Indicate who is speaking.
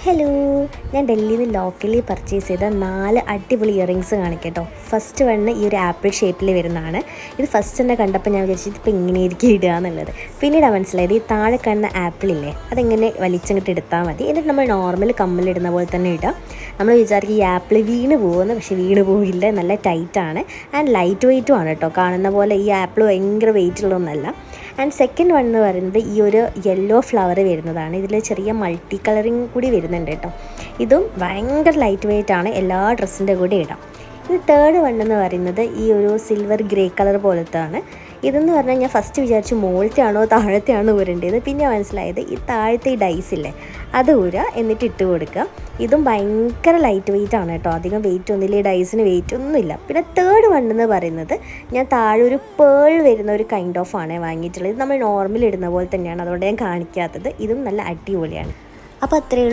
Speaker 1: Hello, ഞാൻ ഡൽഹിയിൽ നിന്ന് ലോക്കലി പർച്ചേസ് ചെയ്ത 4 അടിപൊളി ഇയറിങ്സ് കാണിക്കട്ടോ. ഫസ്റ്റ് വണ്ണ് ഈ ഒരു ആപ്പിൾ ഷേപ്പിൽ വരുന്നതാണ്. ഇത് ഫസ്റ്റ് തന്നെ കണ്ടപ്പോൾ ഞാൻ വിചാരിച്ചു ഇതിപ്പോൾ ഇങ്ങനെയായിരിക്കും ഇടുക എന്നുള്ളത്. പിന്നീട് മനസ്സിലായത് ഈ താഴെ കാണുന്ന ആപ്പിളില്ലേ അതെങ്ങനെ വലിച്ചങ്ങിട്ട് എടുത്താൽ മതി. എന്നിട്ട് നമ്മൾ നോർമൽ കമ്മലിടുന്ന പോലെ തന്നെ ഇടാം. നമ്മൾ വിചാരിക്കും ഈ ആപ്പിൾ വീണ് പോകുമെന്ന്, പക്ഷേ വീണ് പോയില്ല. നല്ല ടൈറ്റാണ് ആൻഡ് ലൈറ്റ് വെയ്റ്റും ആണ് കേട്ടോ. കാണുന്ന പോലെ ഈ ആപ്പിൾ ഭയങ്കര വെയിറ്റുള്ളതൊന്നുമല്ല. ആൻഡ് സെക്കൻഡ് വൺ എന്ന് പറയുന്നത് ഈ ഒരു യെല്ലോ ഫ്ലവർ വരുന്നതാണ്. ഇതിൽ ചെറിയ മൾട്ടി കളറിങ് കൂടി വരുന്നുണ്ട് കേട്ടോ. ഇതും ഭയങ്കര ലൈറ്റ് വെയ്റ്റ് ആണ്, എല്ലാ ഡ്രസ്സിൻ്റെ കൂടെ ഇടാം. ഇത് തേർഡ് വൺ എന്ന് പറയുന്നത് ഈ ഒരു സിൽവർ ഗ്രേ കളർ പോലത്താണ്. ഇതെന്ന് പറഞ്ഞാൽ ഞാൻ ഫസ്റ്റ് വിചാരിച്ചു മുകളിലത്തെ ആണോ താഴത്തെ ആണോ ഊരേണ്ടത്. പിന്നെ മനസ്സിലായത് ഈ താഴത്തെ ഈ ഡൈസ് ഇല്ലേ അത് ഊരുക, എന്നിട്ട് ഇട്ട് കൊടുക്കുക. ഇതും ഭയങ്കര ലൈറ്റ് വെയ്റ്റ് ആണ് കേട്ടോ. അധികം വെയിറ്റ് ഒന്നുമില്ല, ഈ ഡൈസിന് വെയിറ്റ് ഒന്നുമില്ല. പിന്നെ തേർഡ് വൺ എന്ന് പറയുന്നത് ഞാൻ താഴെ ഒരു പേൾ വരുന്ന ഒരു കൈൻഡ് ഓഫ് ആണ് വാങ്ങിയിട്ടുള്ളത്. ഇത് നമ്മൾ നോർമൽ ഇടുന്ന പോലെ തന്നെയാണ്, അതുകൊണ്ട് ഞാൻ കാണിക്കാത്തത്. ഇതും നല്ല അടിപൊളിയാണ്. അപ്പോൾ അത്രയേ